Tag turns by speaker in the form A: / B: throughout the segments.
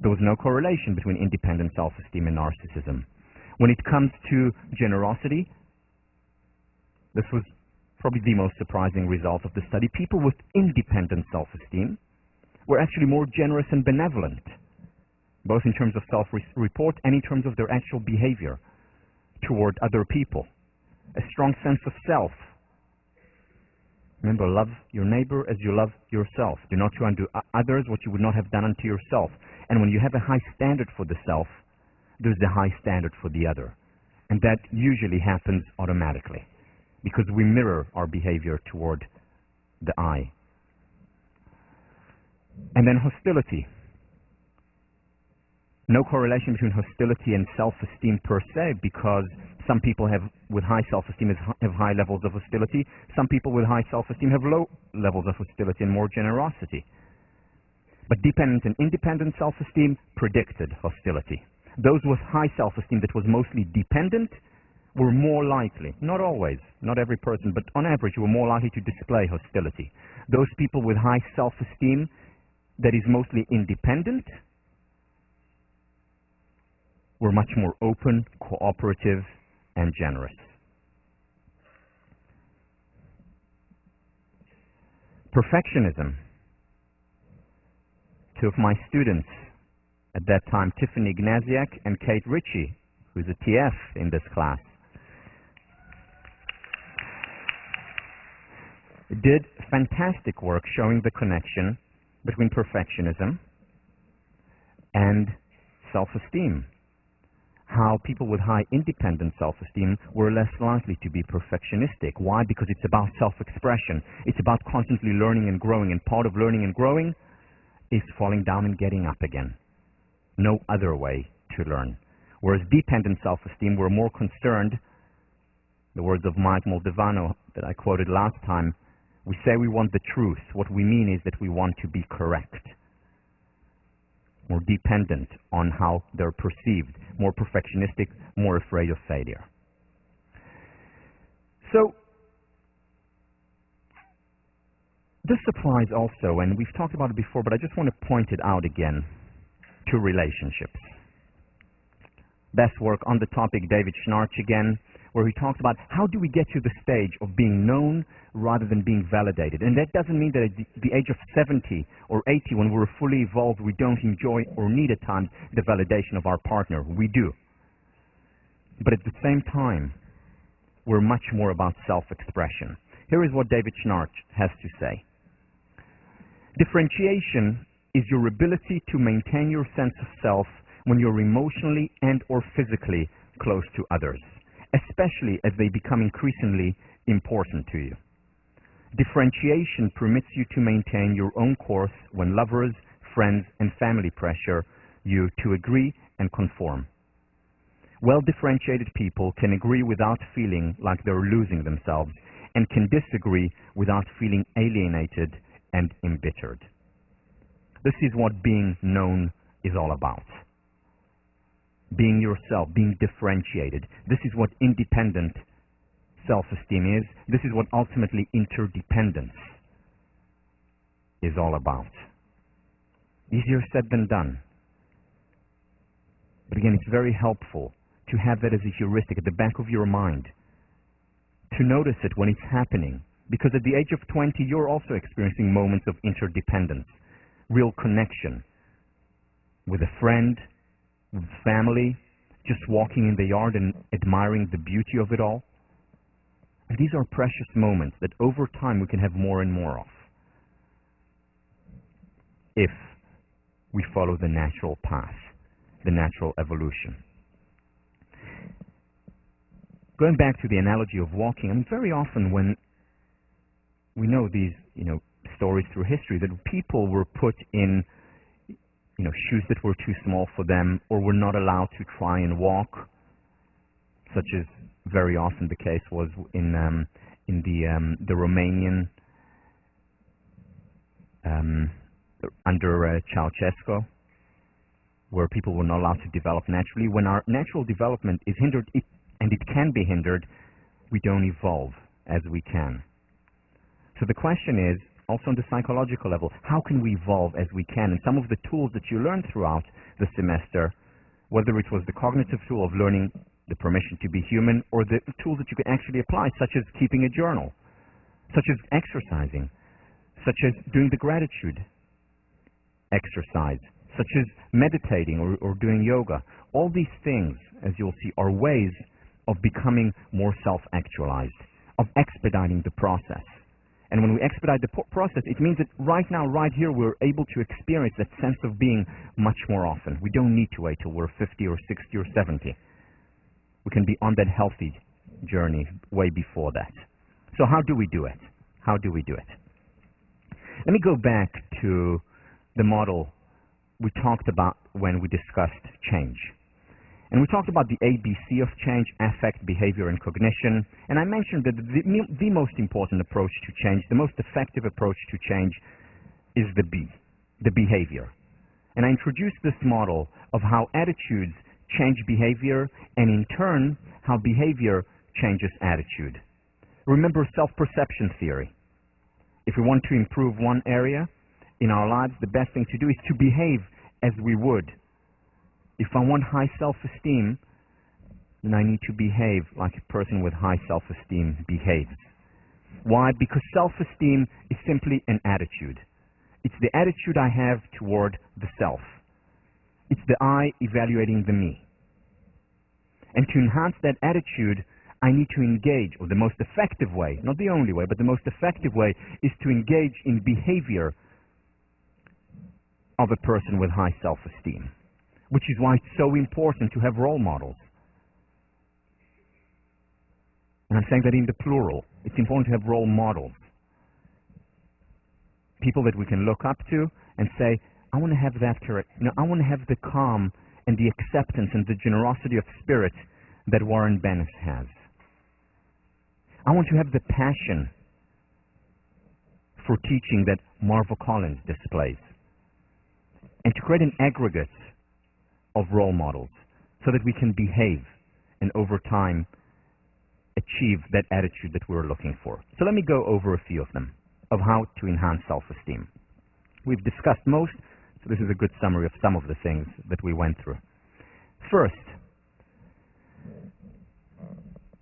A: There was no correlation between independent self-esteem and narcissism. When it comes to generosity, this was probably the most surprising result of the study. People with independent self-esteem were actually more generous and benevolent, both in terms of self-report and in terms of their actual behavior toward other people. A strong sense of self. Remember, love your neighbor as you love yourself. Do not do unto others what you would not have done unto yourself. And when you have a high standard for the self, there's a high standard for the other. And that usually happens automatically, because we mirror our behavior toward the I. And then hostility. No correlation between hostility and self-esteem per se, because some people with high self-esteem have high levels of hostility. Some people with high self-esteem have low levels of hostility and more generosity. But dependent and independent self-esteem predicted hostility. Those with high self-esteem that was mostly dependent were more likely, not always, not every person, but on average were more likely to display hostility. Those people with high self-esteem that is mostly independent were much more open, cooperative, and generous. Perfectionism. Two of my students at that time, Tiffany Ignaziak and Kate Ritchie, who's a TF in this class, did fantastic work showing the connection between perfectionism and self-esteem. How people with high independent self-esteem were less likely to be perfectionistic. Why? Because it's about self-expression. It's about constantly learning and growing, and part of learning and growing is falling down and getting up again. No other way to learn. Whereas dependent self-esteem were more concerned, the words of Mike Moldavano that I quoted last time, we say we want the truth. What we mean is that we want to be correct. More dependent on how they're perceived, more perfectionistic, more afraid of failure. So, this applies also, and we've talked about it before, but I just want to point it out again, to relationships. Best work on the topic, David Schnarch again, where he talks about how do we get to the stage of being known rather than being validated. And that doesn't mean that at the age of 70 or 80, when we're fully evolved, we don't enjoy or need at times the validation of our partner. We do. But at the same time, we're much more about self-expression. Here is what David Schnarch has to say. Differentiation is your ability to maintain your sense of self when you're emotionally and or physically close to others, especially as they become increasingly important to you. Differentiation permits you to maintain your own course when lovers, friends, and family pressure you to agree and conform. Well-differentiated people can agree without feeling like they're losing themselves, and can disagree without feeling alienated and embittered. This is what being known is all about. Being yourself, being differentiated. This is what independent self-esteem is. This is what ultimately interdependence is all about. Easier said than done. But again, it's very helpful to have that as a heuristic at the back of your mind, to notice it when it's happening. Because at the age of 20, you're also experiencing moments of interdependence, real connection with a friend, with family, just walking in the yard and admiring the beauty of it all. And these are precious moments that over time we can have more and more of, if we follow the natural path, the natural evolution. Going back to the analogy of walking, I mean, very often when we know these, stories through history, that people were put in, shoes that were too small for them, or were not allowed to try and walk, such as very often the case was in the Romanian under Ceausescu, where people were not allowed to develop naturally. When our natural development is hindered, and it can be hindered, we don't evolve as we can. So the question is, also on the psychological level, how can we evolve as we can? And some of the tools that you learn throughout the semester, whether it was the cognitive tool of learning the permission to be human or the tools that you can actually apply, such as keeping a journal, such as exercising, such as doing the gratitude exercise, such as meditating or doing yoga. All these things, as you'll see, are ways of becoming more self-actualized, of expediting the process. And when we expedite the process, it means that right now, right here, we're able to experience that sense of being much more often. We don't need to wait till we're 50 or 60 or 70. We can be on that healthy journey way before that. So how do we do it? How do we do it? Let me go back to the model we talked about when we discussed change. And we talked about the ABC of change: affect, behavior, and cognition. And I mentioned that the most important approach to change, the most effective approach to change, is the B, the behavior. And I introduced this model of how attitudes change behavior, and in turn, how behavior changes attitude. Remember self-perception theory. If we want to improve one area in our lives, the best thing to do is to behave as we would. If I want high self-esteem, then I need to behave like a person with high self-esteem behaves. Why? Because self-esteem is simply an attitude. It's the attitude I have toward the self. It's the I evaluating the me. And to enhance that attitude, I need to engage, or the most effective way, not the only way, but the most effective way, is to engage in behavior of a person with high self-esteem. Which is why it's so important to have role models. And I'm saying that in the plural. It's important to have role models. People that we can look up to and say, I want to have that character. I want to have the calm and the acceptance and the generosity of spirit that Warren Bennis has. I want to have the passion for teaching that Marva Collins displays. And to create an aggregate of role models so that we can behave and over time achieve that attitude that we're looking for. So let me go over a few of them, of how to enhance self-esteem. We've discussed most, so this is a good summary of some of the things that we went through. First,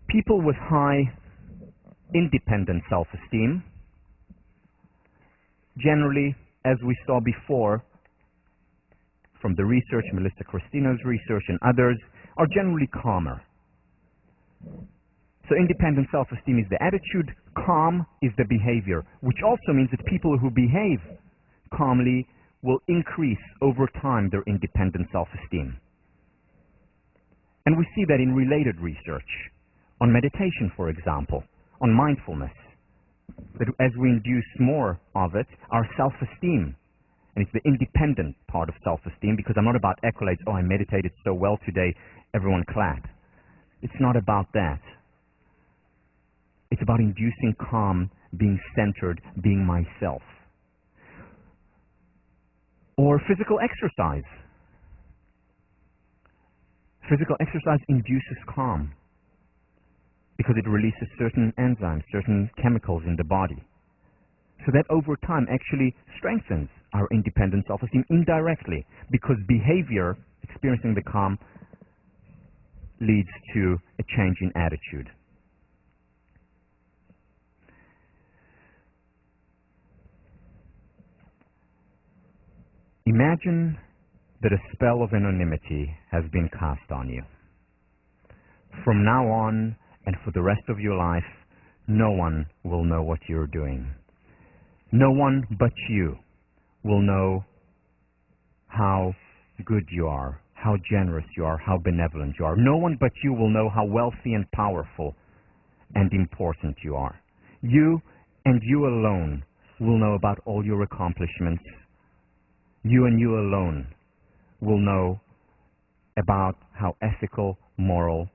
A: people with high independent self-esteem, generally, as we saw before, from the research, Melissa Christina's research and others, are generally calmer. So independent self-esteem is the attitude, calm is the behavior, which also means that people who behave calmly will increase over time their independent self-esteem. And we see that in related research, on meditation, for example, on mindfulness, that as we induce more of it, our self-esteem, and it's the independent part of self-esteem, because I'm not about accolades, oh, I meditated so well today, everyone clap. It's not about that. It's about inducing calm, being centered, being myself. Or physical exercise. Physical exercise induces calm because it releases certain enzymes, certain chemicals in the body. So that over time actually strengthens our independent self-esteem indirectly, because behavior, experiencing the calm, leads to a change in attitude. Imagine that a spell of anonymity has been cast on you. From now on, and for the rest of your life, no one will know what you're doing. No one but you will know how good you are, how generous you are, how benevolent you are. No one but you will know how wealthy and powerful and important you are. You and you alone will know about all your accomplishments. You and you alone will know about how ethical, moral,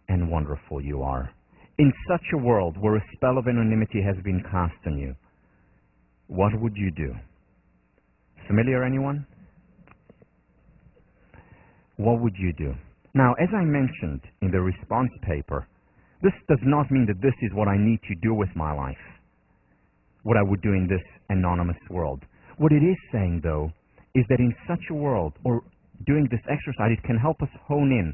A: and wonderful you are. In such a world where a spell of anonymity has been cast on you, what would you do? Familiar, anyone? What would you do? Now, as I mentioned in the response paper, this does not mean that this is what I need to do with my life, what I would do in this anonymous world. What it is saying, though, is that in such a world, or doing this exercise, it can help us hone in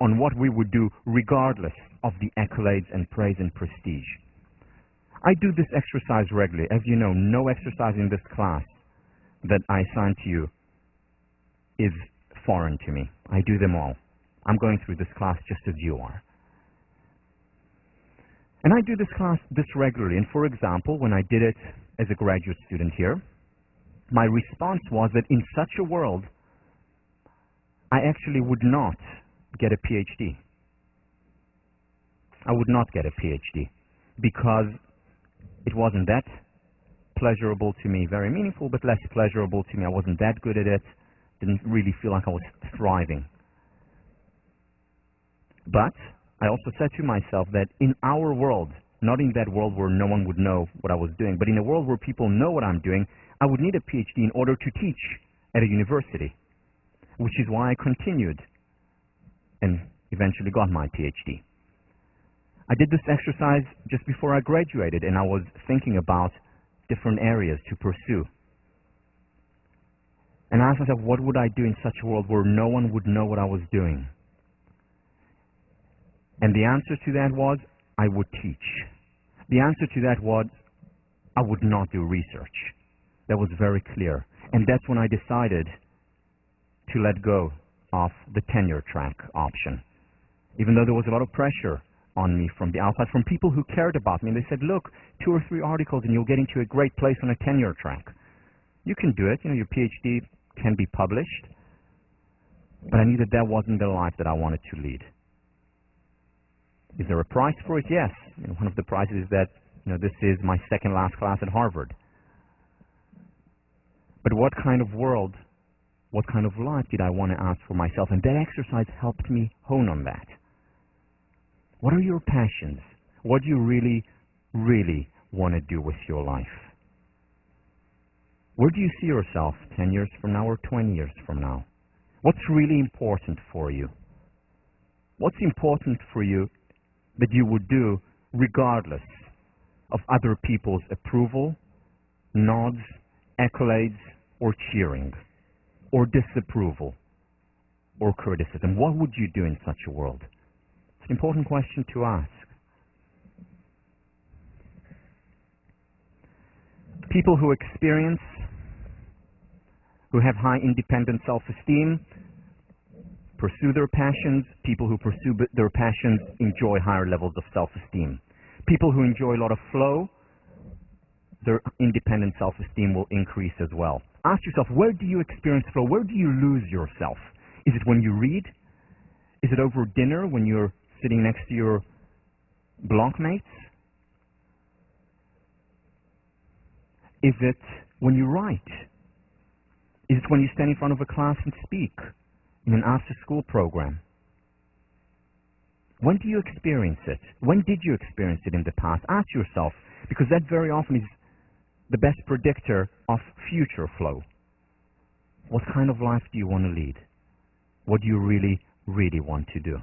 A: on what we would do regardless of the accolades and praise and prestige. I do this exercise regularly. As you know, no exercise in this class that I assign to you is foreign to me. I do them all. I'm going through this class just as you are. And I do this regularly. And for example, when I did it as a graduate student here, my response was that in such a world, I actually would not get a PhD. I would not get a PhD because it wasn't that pleasurable to me, very meaningful, but less pleasurable to me. I wasn't that good at it. Didn't really feel like I was thriving. But I also said to myself that in our world, not in that world where no one would know what I was doing, but in a world where people know what I'm doing, I would need a PhD in order to teach at a university, which is why I continued and eventually got my PhD. I did this exercise just before I graduated, and I was thinking about different areas to pursue. And I asked myself, what would I do in such a world where no one would know what I was doing? And the answer to that was, I would teach. The answer to that was, I would not do research. That was very clear. And that's when I decided to let go of the tenure track option. Even though there was a lot of pressure on me from the outside, from people who cared about me. And they said, look, 2 or 3 articles and you'll get into a great place on a tenure track. You can do it. You know, your PhD can be published. But I knew that that wasn't the life that I wanted to lead. Is there a price for it? Yes. You know, one of the prizes is that, you know, this is my second last class at Harvard. But what kind of world, what kind of life did I want to ask for myself? And that exercise helped me hone on that. What are your passions? What do you really, really want to do with your life? Where do you see yourself 10 years from now or 20 years from now? What's really important for you? What's important for you that you would do regardless of other people's approval, nods, accolades, or cheering, or disapproval, or criticism? What would you do in such a world? It's an important question to ask. People who experience, who have high independent self-esteem, pursue their passions. People who pursue their passions enjoy higher levels of self-esteem. People who enjoy a lot of flow, their independent self-esteem will increase as well. Ask yourself, where do you experience flow? Where do you lose yourself? Is it when you read? Is it over dinner when you're sitting next to your blockmates? Is it when you write? Is it when you stand in front of a class and speak in an after-school program? When do you experience it? When did you experience it in the past? Ask yourself, because that very often is the best predictor of future flow. What kind of life do you want to lead? What do you really, really want to do?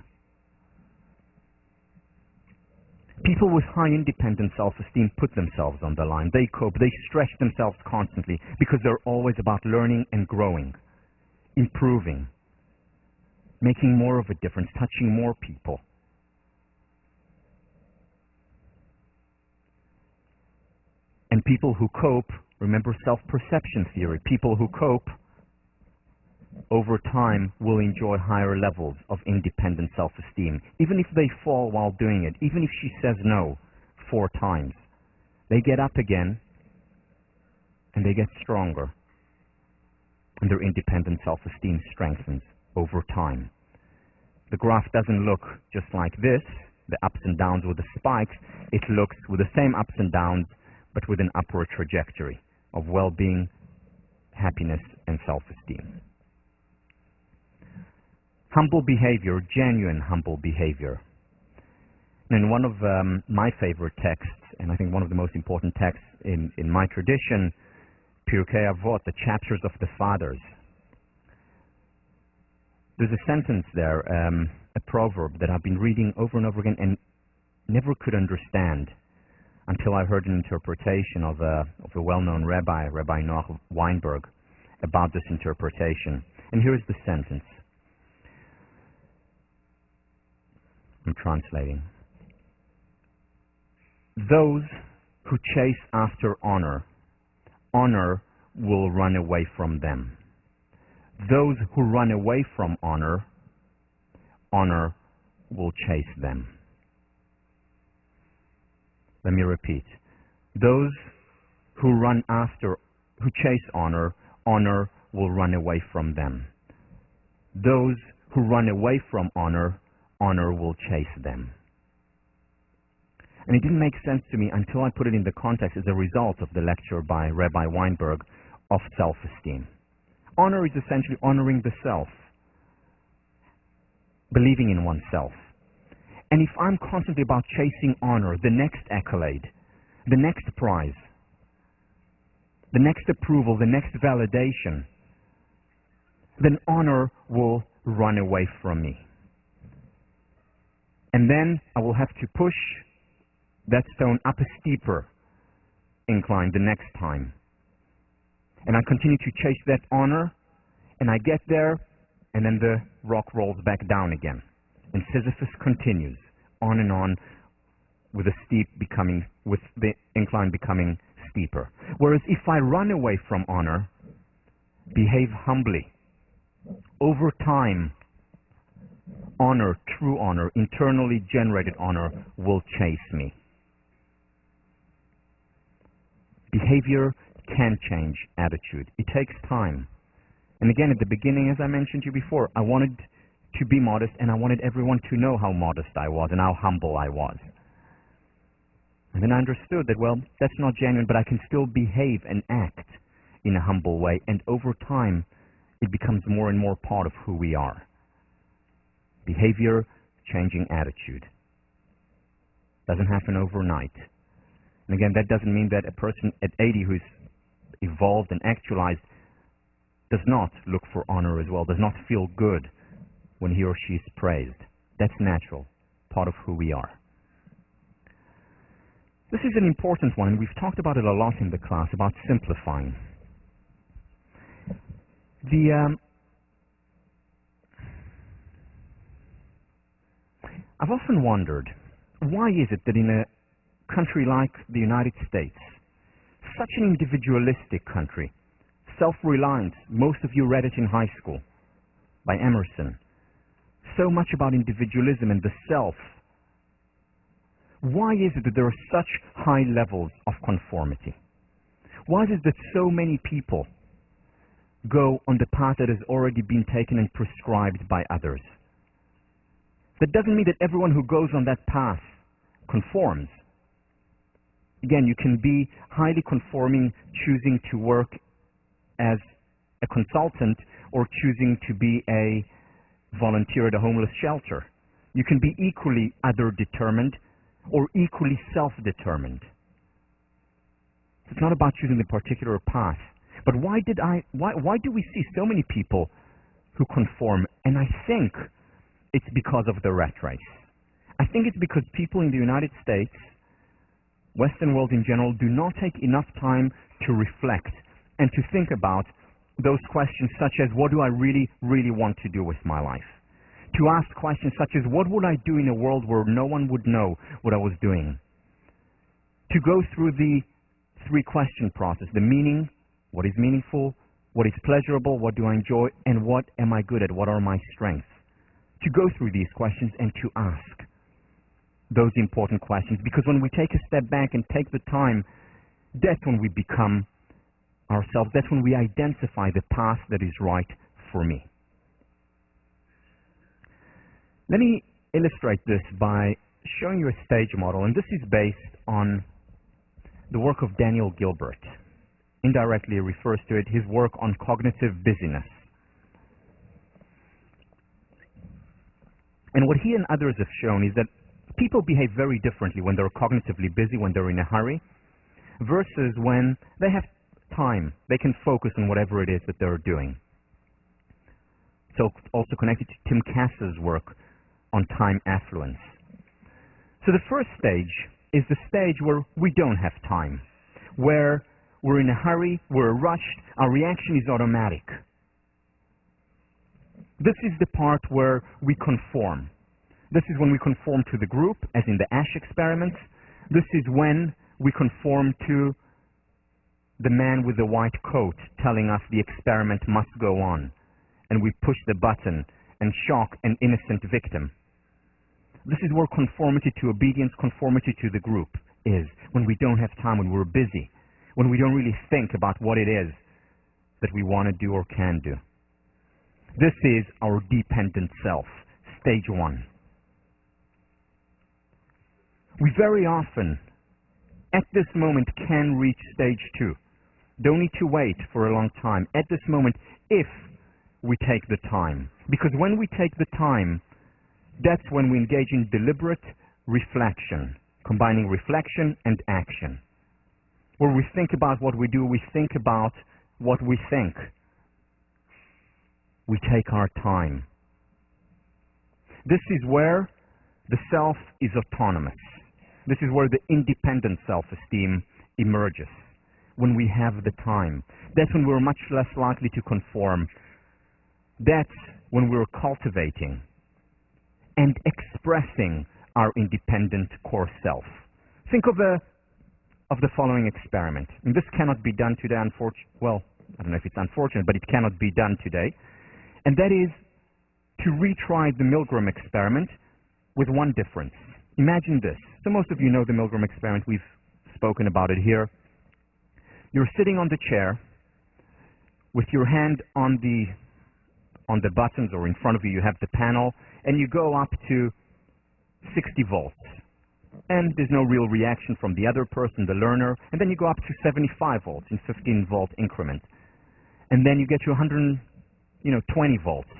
A: People with high independent self-esteem put themselves on the line. They cope. They stretch themselves constantly because they're always about learning and growing, improving, making more of a difference, touching more people. And people who cope, remember self-perception theory, people who cope over time will enjoy higher levels of independent self-esteem. Even if they fall while doing it, even if she says no 4 times, they get up again and they get stronger. And their independent self-esteem strengthens over time. The graph doesn't look just like this, the ups and downs with the spikes. It looks with the same ups and downs, but with an upward trajectory of well-being, happiness, and self-esteem. Humble behavior, genuine humble behavior. And in one of my favorite texts, and I think one of the most important texts in my tradition, Pirkei Avot, the chapters of the fathers, there's a sentence there, a proverb that I've been reading over and over again and never could understand until I heard an interpretation of a well-known rabbi, Rabbi Noach Weinberg. about this interpretation. And here is the sentence. I'm translating. Those who chase after honor, honor will run away from them. Those who run away from honor, honor will chase them. Let me repeat. Those who chase honor, honor will run away from them. Those who run away from honor, honor will chase them. And it didn't make sense to me until I put it in the context as a result of the lecture by Rabbi Weinberg of self-esteem. Honor is essentially honoring the self, believing in oneself. And if I'm constantly about chasing honor, the next accolade, the next prize, the next approval, the next validation, then honor will run away from me. And then I will have to push that stone up a steeper incline the next time. And I continue to chase that honor, and I get there, and then the rock rolls back down again. And Sisyphus continues on, with the incline becoming steeper. Whereas if I run away from honor, behave humbly, over time, honor, true honor, internally generated honor will chase me. Behavior can change attitude. It takes time. And again, at the beginning, as I mentioned to you before, I wanted to be modest, and I wanted everyone to know how modest I was and how humble I was. And then I understood that, well, that's not genuine, but I can still behave and act in a humble way. And over time, it becomes more and more part of who we are. Behavior, changing attitude. Doesn't happen overnight. And again, that doesn't mean that a person at 80 who's evolved and actualized does not look for honor as well, does not feel good when he or she is praised. That's natural, part of who we are. This is an important one, and we've talked about it a lot in the class, about simplifying. I've often wondered, why is it that in a country like the United States, such an individualistic country, self-reliant, most of you read it in high school by Emerson, so much about individualism and the self, why is it that there are such high levels of conformity? Why is it that so many people go on the path that has already been taken and prescribed by others? That doesn't mean that everyone who goes on that path conforms. Again, you can be highly conforming, choosing to work as a consultant or choosing to be a volunteer at a homeless shelter. You can be equally other-determined or equally self-determined. It's not about choosing a particular path. But why do we see so many people who conform? And I think it's because of the rat race. I think it's because people in the United States, Western world in general, do not take enough time to reflect and to think about those questions such as, what do I really, really want to do with my life? To ask questions such as, what would I do in a world where no one would know what I was doing? To go through the three-question process, the meaning, what is meaningful, what is pleasurable, what do I enjoy, and what am I good at, what are my strengths? To go through these questions and to ask those important questions, because when we take a step back and take the time, that's when we become ourselves. That's when we identify the path that is right for me. Let me illustrate this by showing you a stage model, and this is based on the work of Daniel Gilbert. Indirectly refers to it, his work on cognitive busyness. And what he and others have shown is that people behave very differently when they're cognitively busy, when they're in a hurry, versus when they have time. They can focus on whatever it is that they're doing. So also connected to Tim Cass's work on time affluence. So the first stage is the stage where we don't have time, where we're in a hurry, we're rushed, our reaction is automatic. This is the part where we conform. This is when we conform to the group, as in the Ash experiment. This is when we conform to the man with the white coat telling us the experiment must go on, and we push the button and shock an innocent victim. This is where conformity to obedience, conformity to the group is, when we don't have time, when we're busy, when we don't really think about what it is that we want to do or can do. This is our dependent self, stage 1. We very often, at this moment, can reach stage 2. Don't need to wait for a long time. At this moment, if we take the time. Because when we take the time, that's when we engage in deliberate reflection, combining reflection and action. Where we think about what we do, we think about what we think. We take our time. This is where the self is autonomous. This is where the independent self-esteem emerges. When we have the time. That's when we're much less likely to conform. That's when we're cultivating and expressing our independent core self. Think of the following experiment. And this cannot be done today, well, I don't know if it's unfortunate, but it cannot be done today. And that is to retry the Milgram experiment with one difference. Imagine this. So most of you know the Milgram experiment. We've spoken about it here. You're sitting on the chair with your hand on the buttons, or in front of you have the panel, and you go up to 60 volts. And there's no real reaction from the other person, the learner, and then you go up to 75 volts in 15-volt increments. And then you get to 120 volts.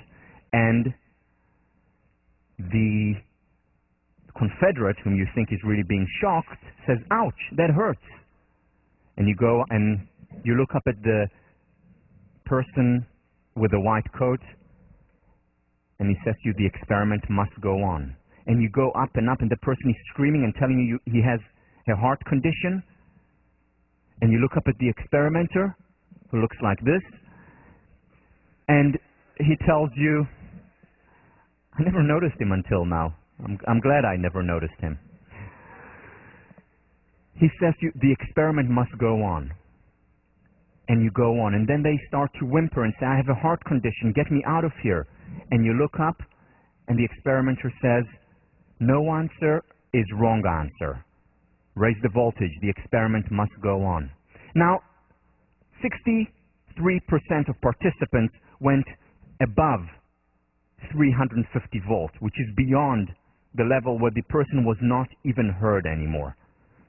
A: And the confederate, whom you think is really being shocked, says, "Ouch, that hurts." And you go and you look up at the person with the white coat, and he says to you, "The experiment must go on." And you go up, and the person is screaming and telling you he has a heart condition. And you look up at the experimenter, who looks like this, and he tells you, "I never noticed him until now. I'm glad I never noticed him." He says to you, "The experiment must go on." And you go on, and then they start to whimper and say, "I have a heart condition, get me out of here." And you look up, and the experimenter says, "No answer is wrong answer. Raise the voltage, the experiment must go on." Now, 63% of participants went above 350 volts, which is beyond the level where the person was not even heard anymore.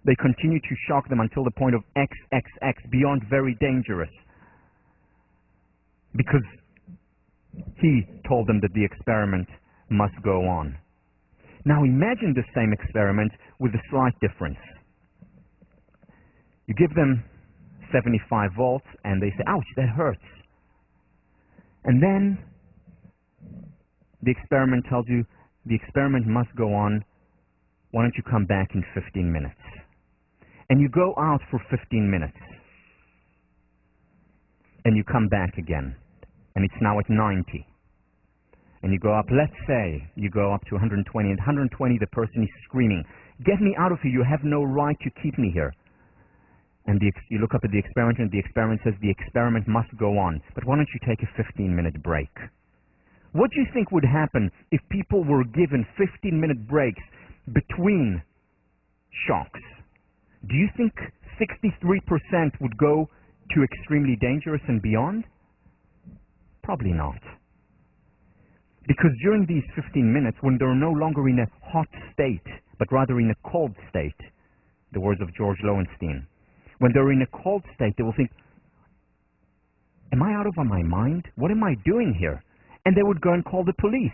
A: They continue to shock them until the point of XXX, beyond very dangerous. Because he told them that the experiment must go on. Now imagine the same experiment with a slight difference. You give them 75 volts and they say, "Ouch, that hurts." And then the experiment tells you, "The experiment must go on. Why don't you come back in 15 minutes? And you go out for 15 minutes. And you come back again. And it's now at 90. And you go up, let's say, you go up to 120. At 120, the person is screaming, "Get me out of here. You have no right to keep me here." And you look up at the experimenter, and the experiment says, "The experiment must go on. But why don't you take a 15-minute break?" What do you think would happen if people were given 15-minute breaks between shocks? Do you think 63% would go to extremely dangerous and beyond? Probably not. Because during these 15 minutes, when they're no longer in a hot state, but rather in a cold state, the words of George Lowenstein, when they're in a cold state, they will think, "Am I out of my mind? What am I doing here?" And they would go and call the police,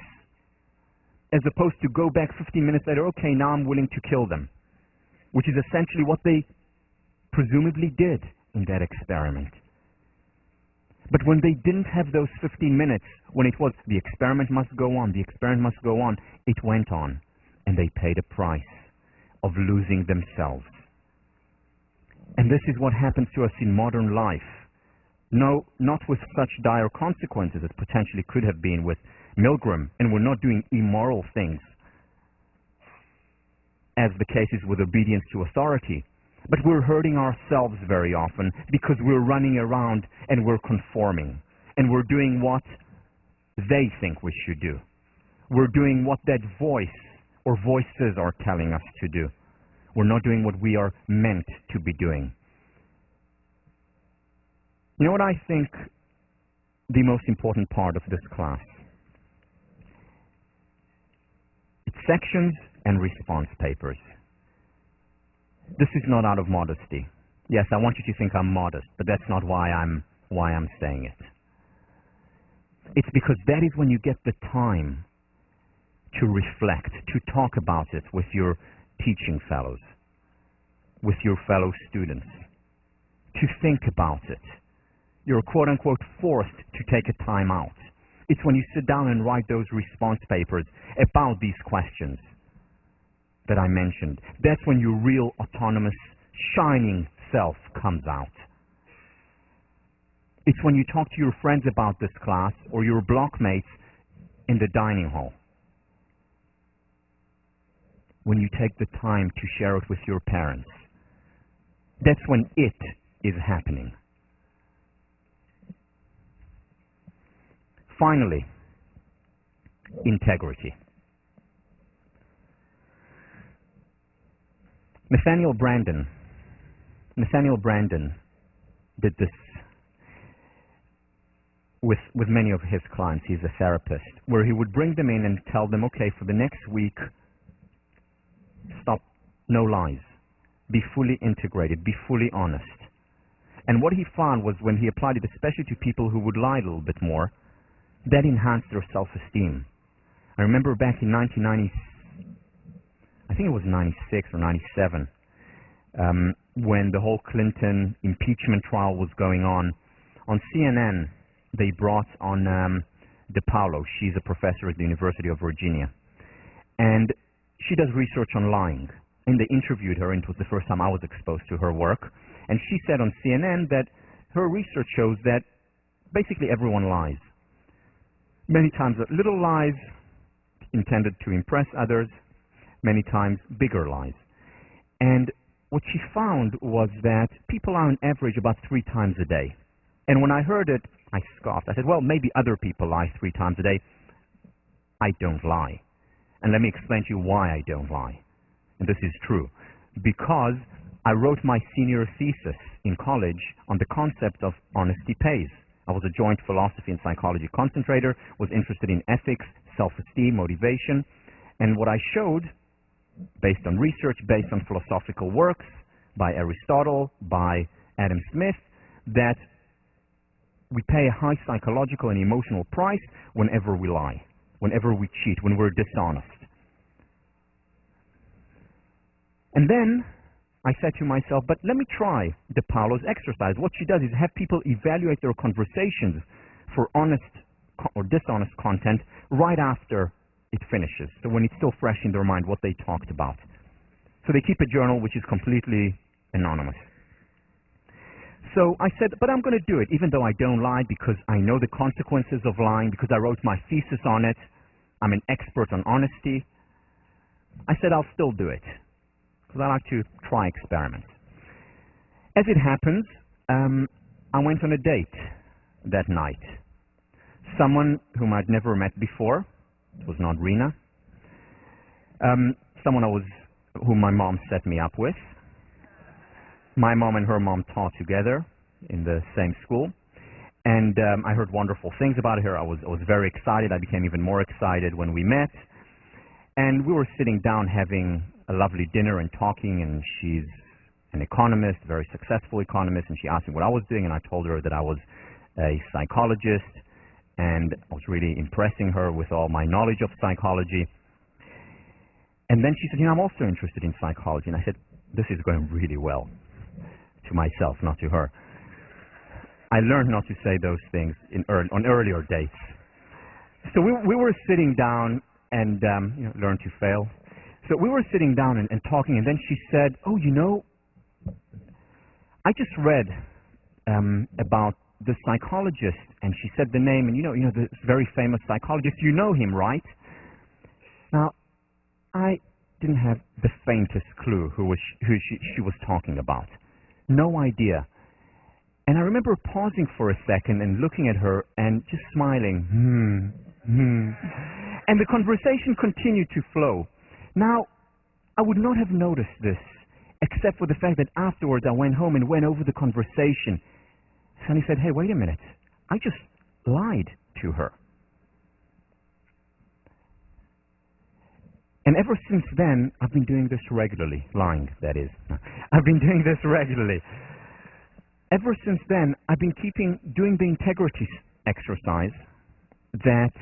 A: as opposed to go back 15 minutes later, "Okay, now I'm willing to kill them," which is essentially what they presumably did in that experiment. But when they didn't have those 15 minutes, when it was, "The experiment must go on, the experiment must go on," it went on, and they paid a price of losing themselves. And this is what happens to us in modern life. No, not with such dire consequences as potentially could have been with Milgram, and we're not doing immoral things, as the case is with obedience to authority. But we're hurting ourselves very often because we're running around and we're conforming, and we're doing what they think we should do. We're doing what that voice or voices are telling us to do. We're not doing what we are meant to be doing. You know what I think the most important part of this class? It's sections and response papers. This is not out of modesty. Yes, I want you to think I'm modest, but that's not why I'm saying it. It's because that is when you get the time to reflect, to talk about it with your teaching fellows, with your fellow students, to think about it. You're quote-unquote forced to take a time out. It's when you sit down and write those response papers about these questions that I mentioned. That's when your real autonomous, shining self comes out. It's when you talk to your friends about this class or your blockmates in the dining hall. When you take the time to share it with your parents. That's when it is happening. Finally, integrity. Nathaniel Branden did this with many of his clients. He's a therapist, where he would bring them in and tell them, okay, for the next week, stop, no lies, be fully integrated, be fully honest. And what he found was when he applied it, especially to people who would lie a little bit more, that enhanced their self-esteem. I remember back in 1990, I think it was 96 or 97, when the whole Clinton impeachment trial was going on CNN, they brought on DePaulo. She's a professor at the University of Virginia. And she does research on lying. And they interviewed her, and it was the first time I was exposed to her work. And she said on CNN that her research shows that basically everyone lies. Many times little lies intended to impress others, many times bigger lies. And what she found was that people are on average about 3 times a day. And when I heard it, I scoffed. I said, well, maybe other people lie 3 times a day. I don't lie. And let me explain to you why I don't lie. And this is true. Because I wrote my senior thesis in college on the concept of honesty pays. I was a joint philosophy and psychology concentrator, was interested in ethics, self-esteem, motivation. And what I showed, based on research, based on philosophical works by Aristotle, by Adam Smith, that we pay a high psychological and emotional price whenever we lie, whenever we cheat, when we're dishonest. And then I said to myself, but let me try DePaulo's exercise. What she does is have people evaluate their conversations for honest or dishonest content right after it finishes. So when it's still fresh in their mind what they talked about. So they keep a journal which is completely anonymous. So I said, but I'm going to do it, even though I don't lie, because I know the consequences of lying, because I wrote my thesis on it. I'm an expert on honesty. I said I'll still do it, because I like to try experiments. As it happens, I went on a date that night. Someone whom I'd never met before. It was not Rena. Someone whom my mom set me up with. My mom and her mom taught together in the same school. And I heard wonderful things about her. I was very excited. I became even more excited when we met. And we were sitting down having a lovely dinner and talking, and she's an economist, very successful economist, and she asked me what I was doing, and I told her that I was a psychologist, and I was really impressing her with all my knowledge of psychology. And then she said, I'm also interested in psychology. And I said, this is going really well, to myself, not to her. I learned not to say those things on earlier dates. So we were sitting down and learn to fail. So we were sitting down and talking, and then she said, I just read about the psychologist, and she said the name, and you know, this very famous psychologist. You know him, right? Now, I didn't have the faintest clue who she was talking about. No idea. And I remember pausing for a second and looking at her and just smiling. And the conversation continued to flow. Now, I would not have noticed this, except for the fact that afterwards I went home and went over the conversation. Sonny said, "Hey, wait a minute. I just lied to her." And ever since then, I've been doing this regularly. Lying, that is. I've been doing this regularly. Ever since then, I've been doing the integrity exercise that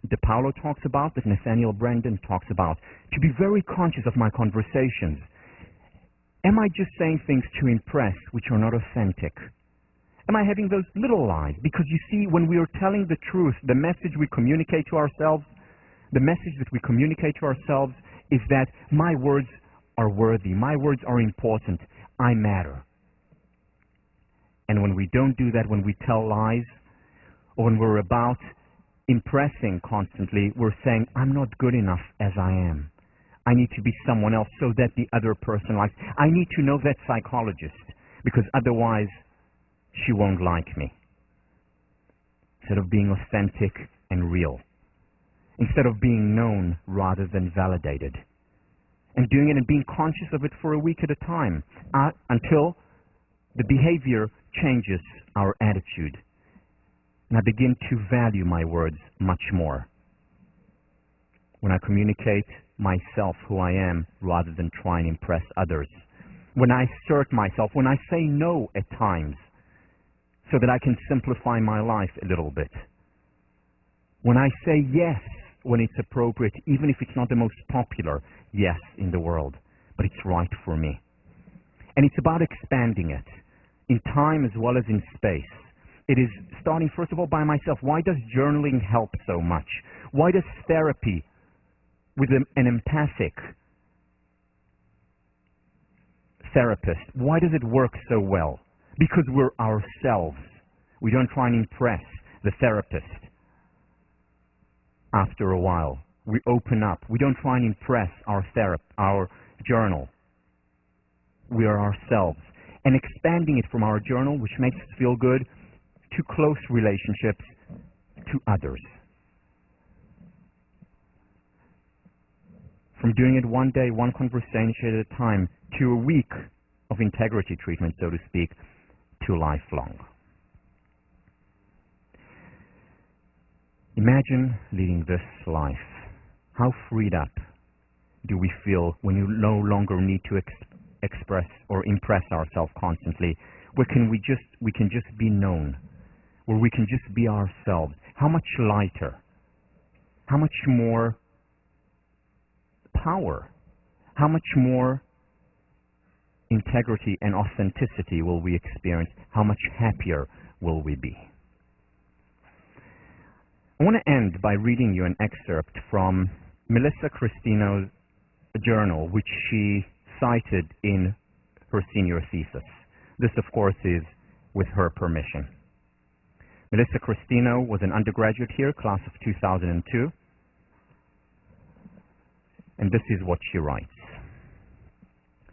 A: De Paulo talks about, that Nathaniel Branden talks about, to be very conscious of my conversations. Am I just saying things to impress which are not authentic? Am I having those little lies? Because you see, when we are telling the truth, the message we communicate to ourselves, the message that we communicate to ourselves is that my words are worthy, my words are important, I matter. And when we don't do that, when we tell lies, or when we're about impressing constantly, we're saying, I'm not good enough as I am. I need to be someone else so that the other person likes. I need to know that psychologist, because otherwise she won't like me. Instead of being authentic and real. Instead of being known rather than validated. And doing it and being conscious of it for a week at a time, until the behavior changes our attitude. And I begin to value my words much more. When I communicate myself, who I am, rather than try and impress others. When I assert myself, when I say no at times, so that I can simplify my life a little bit. When I say yes when it's appropriate, even if it's not the most popular yes in the world, but it's right for me. And it's about expanding it, in time as well as in space. It is starting, first of all, by myself. Why does journaling help so much? Why does therapy with an empathic therapist, why does it work so well? Because we're ourselves. We don't try and impress the therapist. After a while, we open up. We don't try and impress our journal. We are ourselves. And expanding it from our journal, which makes us feel good, to close relationships, to others. From doing it one day, one conversation at a time, to a week of integrity treatment, so to speak, to lifelong. Imagine leading this life. How freed up do we feel when you no longer need to express or impress ourselves constantly, where we can just be known, where we can just be ourselves. How much lighter, how much more power, how much more integrity and authenticity will we experience? How much happier will we be? I want to end by reading you an excerpt from Melissa Christino's journal, which she cited in her senior thesis. This, of course, is with her permission. Melissa Christino was an undergraduate here, class of 2002. And this is what she writes.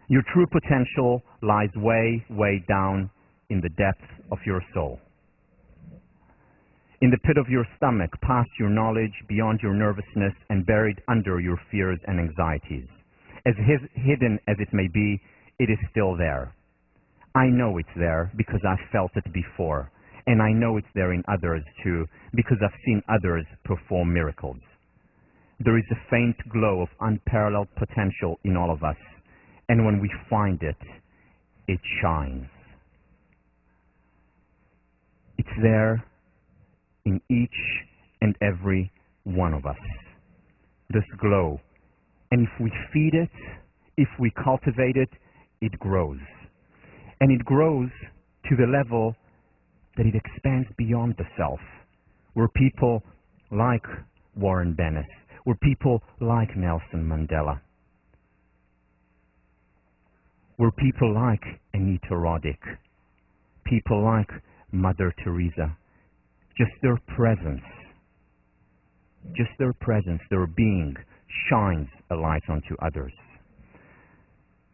A: Your true potential lies way, way down in the depths of your soul. In the pit of your stomach, past your knowledge, beyond your nervousness, and buried under your fears and anxieties. As hidden as it may be, it is still there. I know it's there because I've felt it before, and I know it's there in others too, because I've seen others perform miracles. There is a faint glow of unparalleled potential in all of us, and when we find it, it shines. It's there in each and every one of us, this glow. And if we feed it, if we cultivate it, it grows. And it grows to the level that it expands beyond the self, where people like Warren Bennis, where people like Nelson Mandela, where people like Anita Roddick, people like Mother Teresa. Just their presence, their being, shines a light onto others.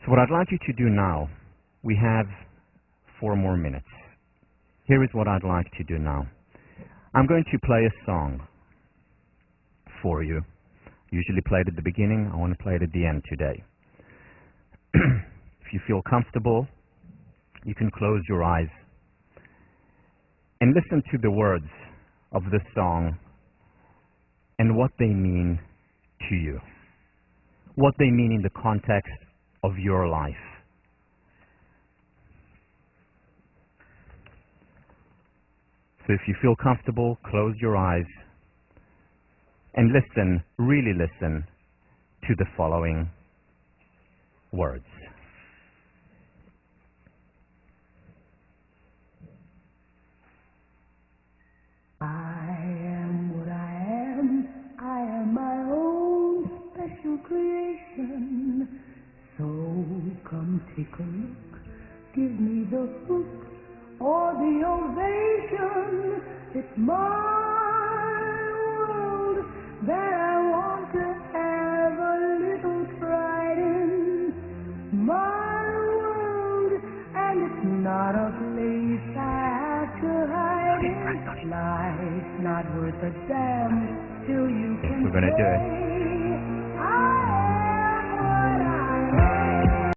A: So what I'd like you to do now, we have 4 more minutes. Here is what I'd like to do now. I'm going to play a song for you. Usually play it at the beginning. I want to play it at the end today. If you feel comfortable, you can close your eyes and listen to the words of the song and what they mean to you, what they mean in the context of your life. So if you feel comfortable, close your eyes and listen, really listen to the following words.
B: I am what I am my own special creation. So come take a look, give me the hook or the ovation. It's my world that I want to have a little pride in. My world, and it's not a place I have to hide in. Life's not worth a damn till you can
A: We're gonna do it.
B: say I am what I am.